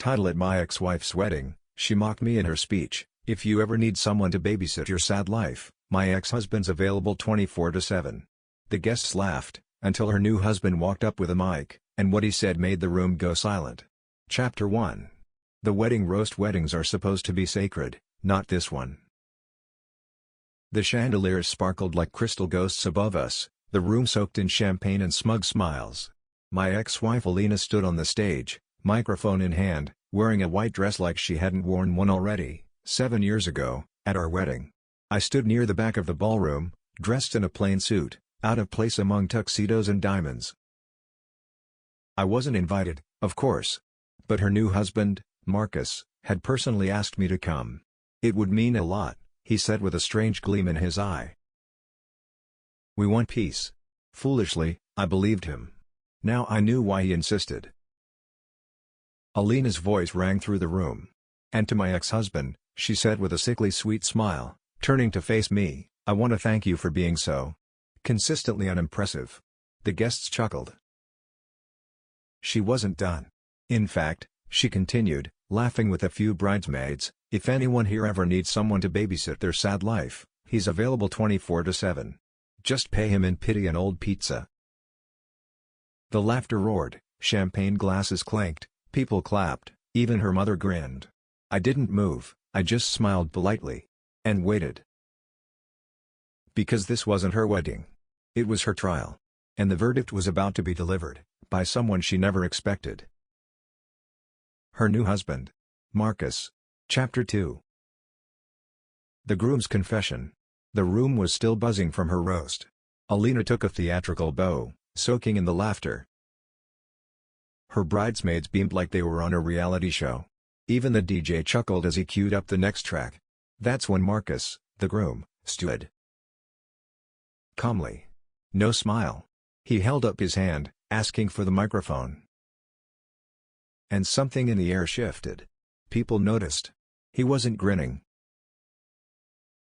Title: At my ex-wife's wedding, she mocked me in her speech, "If you ever need someone to babysit your sad life, my ex-husband's available 24/7. The guests laughed, until her new husband walked up with a mic, and what he said made the room go silent. Chapter 1. The Wedding Roast. Weddings are supposed to be sacred, not this one. The chandeliers sparkled like crystal ghosts above us, the room soaked in champagne and smug smiles. My ex-wife Alina stood on the stage, microphone in hand, wearing a white dress like she hadn't worn one already, 7 years ago, at our wedding. I stood near the back of the ballroom, dressed in a plain suit, out of place among tuxedos and diamonds. I wasn't invited, of course. But her new husband, Marcus, had personally asked me to come. "It would mean a lot," he said with a strange gleam in his eye. "We want peace." Foolishly, I believed him. Now I knew why he insisted. Alina's voice rang through the room. "And to my ex-husband," she said with a sickly sweet smile, turning to face me, "I want to thank you for being so consistently unimpressive." The guests chuckled. She wasn't done. In fact, she continued, laughing with a few bridesmaids, "If anyone here ever needs someone to babysit their sad life, he's available 24/7. Just pay him in pity and old pizza." The laughter roared, champagne glasses clanked, people clapped, even her mother grinned. I didn't move, I just smiled politely. And waited. Because this wasn't her wedding. It was her trial. And the verdict was about to be delivered, by someone she never expected. Her new husband. Marcus. Chapter 2. The groom's confession. The room was still buzzing from her roast. Alina took a theatrical bow, soaking in the laughter. Her bridesmaids beamed like they were on a reality show. Even the DJ chuckled as he queued up the next track. That's when Marcus, the groom, stood. Calmly. No smile. He held up his hand, asking for the microphone. And something in the air shifted. People noticed. He wasn't grinning.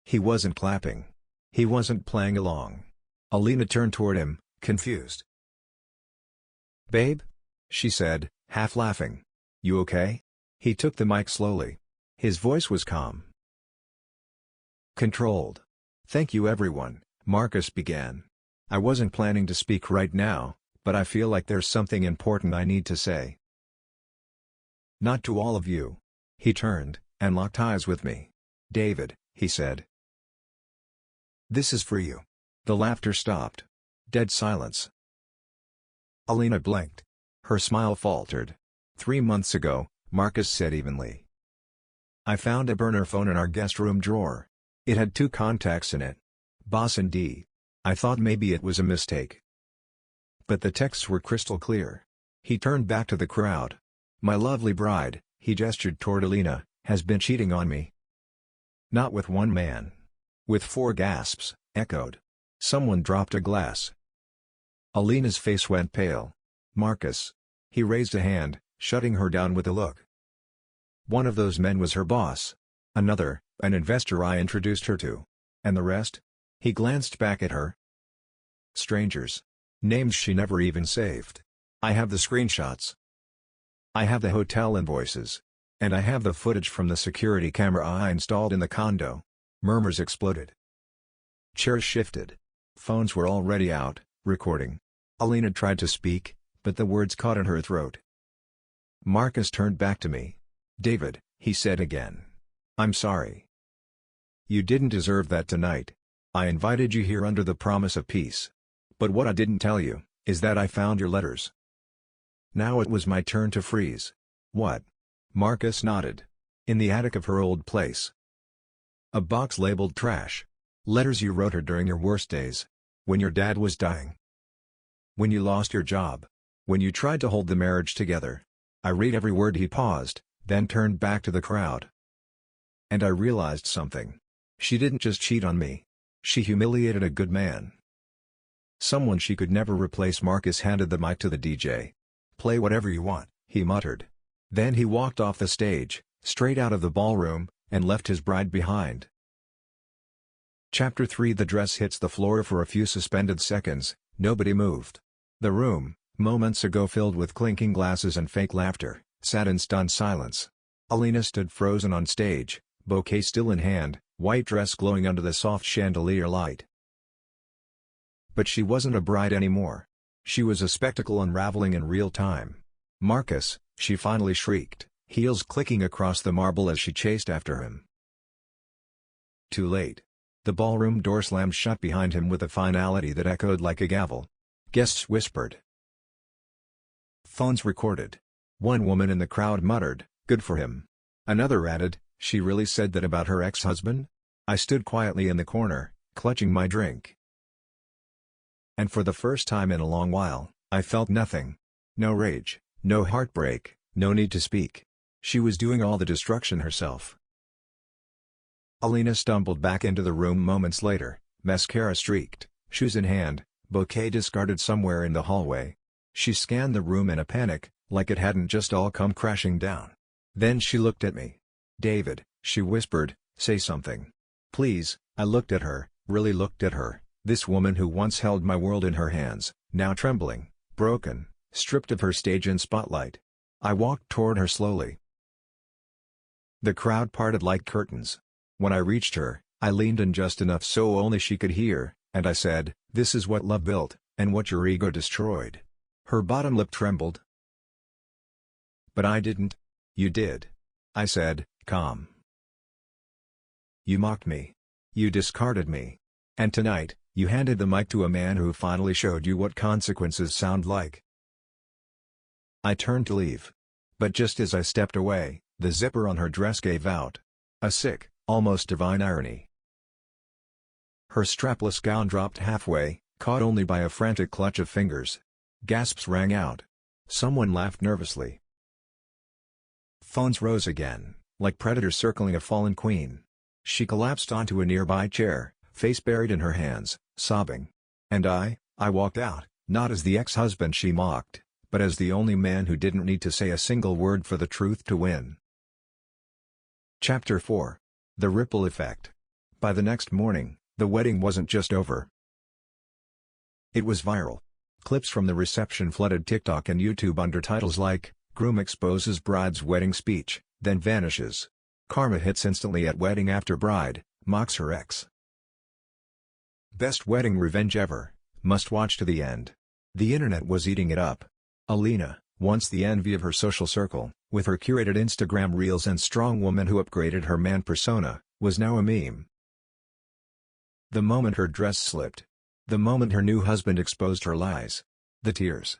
He wasn't clapping. He wasn't playing along. Alina turned toward him, confused. "Babe?" she said, half laughing. "You okay?" He took the mic slowly. His voice was calm. Controlled. "Thank you everyone," Marcus began. "I wasn't planning to speak right now, but I feel like there's something important I need to say. Not to all of you." He turned, and locked eyes with me. "David," he said. "This is for you." The laughter stopped. Dead silence. Alina blinked. Her smile faltered. 3 months ago, Marcus said evenly. "I found a burner phone in our guest room drawer. It had 2 contacts in it. Boss and D. I thought maybe it was a mistake. But the texts were crystal clear." He turned back to the crowd. "My lovely bride," he gestured toward Alina, "has been cheating on me." Not with one man. With 4 gasps, echoed. Someone dropped a glass. Alina's face went pale. "Marcus." He raised a hand, shutting her down with a look. "One of those men was her boss. Another, an investor I introduced her to. And the rest?" He glanced back at her. "Strangers. Names she never even saved. I have the screenshots. I have the hotel invoices. And I have the footage from the security camera I installed in the condo." Murmurs exploded. Chairs shifted. Phones were already out, recording. Alina tried to speak, but the words caught in her throat. Marcus turned back to me. "David," he said again. "I'm sorry. You didn't deserve that tonight. I invited you here under the promise of peace. But what I didn't tell you, is that I found your letters." Now it was my turn to freeze. "What?" Marcus nodded. "In the attic of her old place. A box labeled trash. Letters you wrote her during your worst days. When your dad was dying. When you lost your job. When you tried to hold the marriage together." I read every word. He paused, then turned back to the crowd. And I realized something. She didn't just cheat on me. She humiliated a good man. Someone she could never replace. Marcus handed the mic to the DJ. "Play whatever you want," he muttered. Then he walked off the stage, straight out of the ballroom, and left his bride behind. Chapter 3. The dress hits the floor for a few suspended seconds. Nobody moved. The room, moments ago filled with clinking glasses and fake laughter, sat in stunned silence. Alina stood frozen on stage, bouquet still in hand, white dress glowing under the soft chandelier light. But she wasn't a bride anymore. She was a spectacle unraveling in real time. "Marcus," she finally shrieked, heels clicking across the marble as she chased after him. Too late. The ballroom door slammed shut behind him with a finality that echoed like a gavel. Guests whispered. Phones recorded. One woman in the crowd muttered, "Good for him." Another added, "She really said that about her ex-husband?" I stood quietly in the corner, clutching my drink. And for the first time in a long while, I felt nothing. No rage, no heartbreak, no need to speak. She was doing all the destruction herself. Alina stumbled back into the room moments later, mascara streaked, shoes in hand, bouquet discarded somewhere in the hallway. She scanned the room in a panic, like it hadn't just all come crashing down. Then she looked at me. "David," she whispered, "say something. Please." I looked at her, really looked at her, this woman who once held my world in her hands, now trembling, broken, stripped of her stage and spotlight. I walked toward her slowly. The crowd parted like curtains. When I reached her, I leaned in just enough so only she could hear, and I said, "This is what love built, and what your ego destroyed." Her bottom lip trembled. "But I didn't." "You did," I said, calm. "You mocked me. You discarded me. And tonight, you handed the mic to a man who finally showed you what consequences sound like." I turned to leave. But just as I stepped away, the zipper on her dress gave out. A sick, almost divine irony. Her strapless gown dropped halfway, caught only by a frantic clutch of fingers. Gasps rang out. Someone laughed nervously. Phones rose again, like predators circling a fallen queen. She collapsed onto a nearby chair, face buried in her hands, sobbing. And I walked out, not as the ex-husband she mocked, but as the only man who didn't need to say a single word for the truth to win. Chapter 4. The Ripple Effect. By the next morning, the wedding wasn't just over. It was viral. Clips from the reception flooded TikTok and YouTube under titles like, "Groom exposes bride's wedding speech, then vanishes. Karma hits instantly at wedding after bride, mocks her ex. Best wedding revenge ever, must watch to the end." The internet was eating it up. Alina, once the envy of her social circle, with her curated Instagram reels and strong woman who upgraded her man persona, was now a meme. The moment her dress slipped. The moment her new husband exposed her lies. The tears.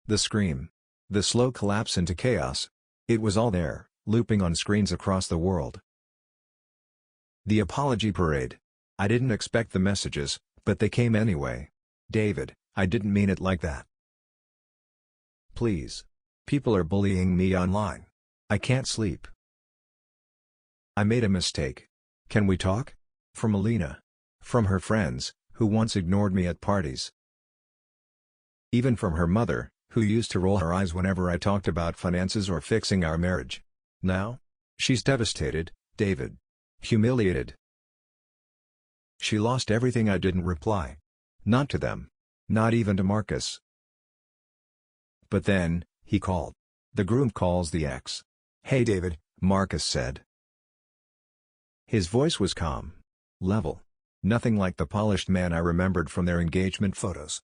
The scream. The slow collapse into chaos. It was all there, looping on screens across the world. The apology parade. I didn't expect the messages, but they came anyway. "David, I didn't mean it like that. Please. People are bullying me online. I can't sleep. I made a mistake. Can we talk?" From Alina. From her friends, who once ignored me at parties. Even from her mother, who used to roll her eyes whenever I talked about finances or fixing our marriage. Now? She's devastated, David. Humiliated. She lost everything. I didn't reply. Not to them. Not even to Marcus. But then, he called. The groom calls the ex. "Hey David," Marcus said. His voice was calm. Level. Nothing like the polished man I remembered from their engagement photos.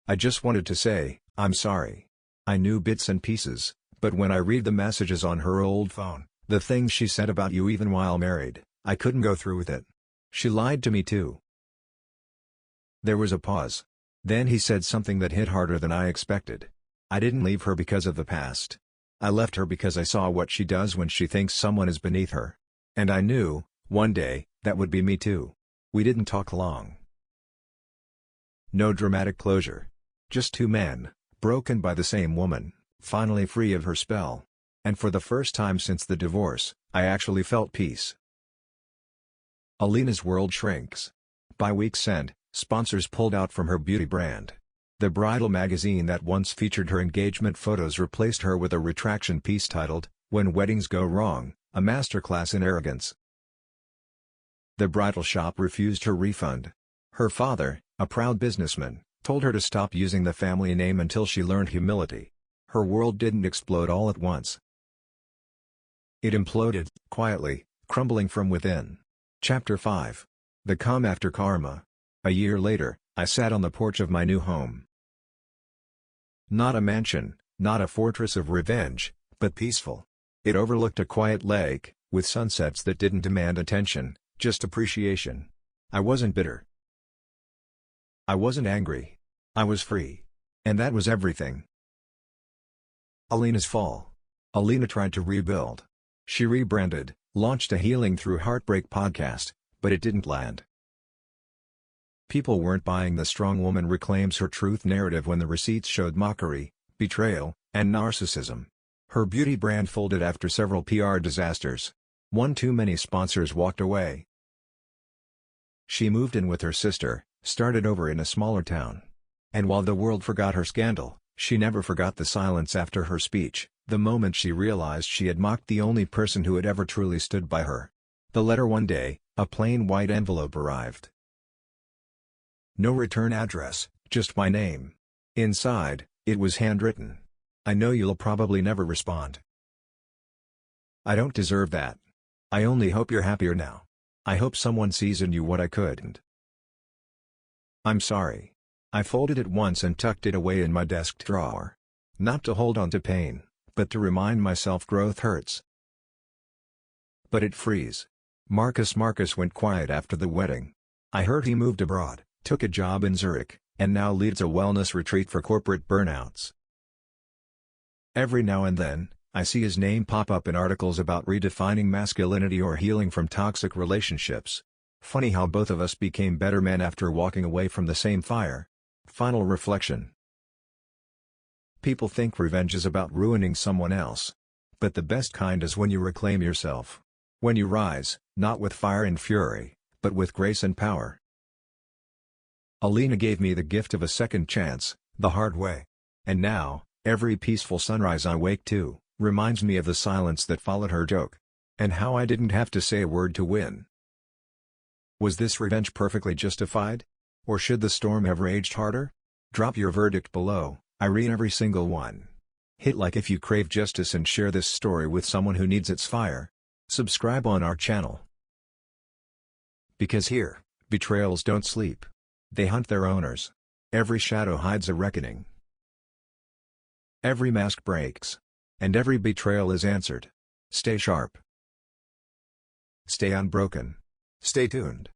"I just wanted to say, I'm sorry. I knew bits and pieces, but when I read the messages on her old phone, the things she said about you even while married, I couldn't go through with it. She lied to me too." There was a pause. Then he said something that hit harder than I expected. "I didn't leave her because of the past. I left her because I saw what she does when she thinks someone is beneath her. And I knew, one day, that would be me too." We didn't talk long. No dramatic closure. Just two men, broken by the same woman, finally free of her spell. And for the first time since the divorce, I actually felt peace. Alina's world shrinks. By week's end, sponsors pulled out from her beauty brand. The bridal magazine that once featured her engagement photos replaced her with a retraction piece titled, "When Weddings Go Wrong, a Masterclass in Arrogance." The bridal shop refused her refund. Her father, a proud businessman, told her to stop using the family name until she learned humility. Her world didn't explode all at once. It imploded, quietly, crumbling from within. Chapter 5. The Calm After Karma. A year later, I sat on the porch of my new home. Not a mansion, not a fortress of revenge, but peaceful. It overlooked a quiet lake, with sunsets that didn't demand attention, just appreciation. I wasn't bitter. I wasn't angry. I was free. And that was everything. Alina's fall. Alina tried to rebuild. She rebranded, launched a Healing Through Heartbreak podcast, but it didn't land. People weren't buying the strong woman reclaims her truth narrative when the receipts showed mockery, betrayal, and narcissism. Her beauty brand folded after several PR disasters. One too many sponsors walked away. She moved in with her sister, started over in a smaller town. And while the world forgot her scandal, she never forgot the silence after her speech, the moment she realized she had mocked the only person who had ever truly stood by her. The letter one day, a plain white envelope arrived. No return address, just my name. Inside, it was handwritten. I know you'll probably never respond. I don't deserve that. I only hope you're happier now. I hope someone sees in you what I couldn't. I'm sorry. I folded it once and tucked it away in my desk drawer. Not to hold on to pain, but to remind myself growth hurts. But it frees. Marcus went quiet after the wedding. I heard he moved abroad, took a job in Zurich, and now leads a wellness retreat for corporate burnouts. Every now and then, I see his name pop up in articles about redefining masculinity or healing from toxic relationships. Funny how both of us became better men after walking away from the same fire. Final reflection. People think revenge is about ruining someone else. But the best kind is when you reclaim yourself. When you rise, not with fire and fury, but with grace and power. Alina gave me the gift of a second chance, the hard way. And now, every peaceful sunrise I wake to, reminds me of the silence that followed her joke. And how I didn't have to say a word to win. Was this revenge perfectly justified? Or should the storm have raged harder? Drop your verdict below, I read every single one. Hit like if you crave justice and share this story with someone who needs its fire. Subscribe on our channel. Because here, betrayals don't sleep. They hunt their owners. Every shadow hides a reckoning. Every mask breaks. And every betrayal is answered. Stay sharp. Stay unbroken. Stay tuned.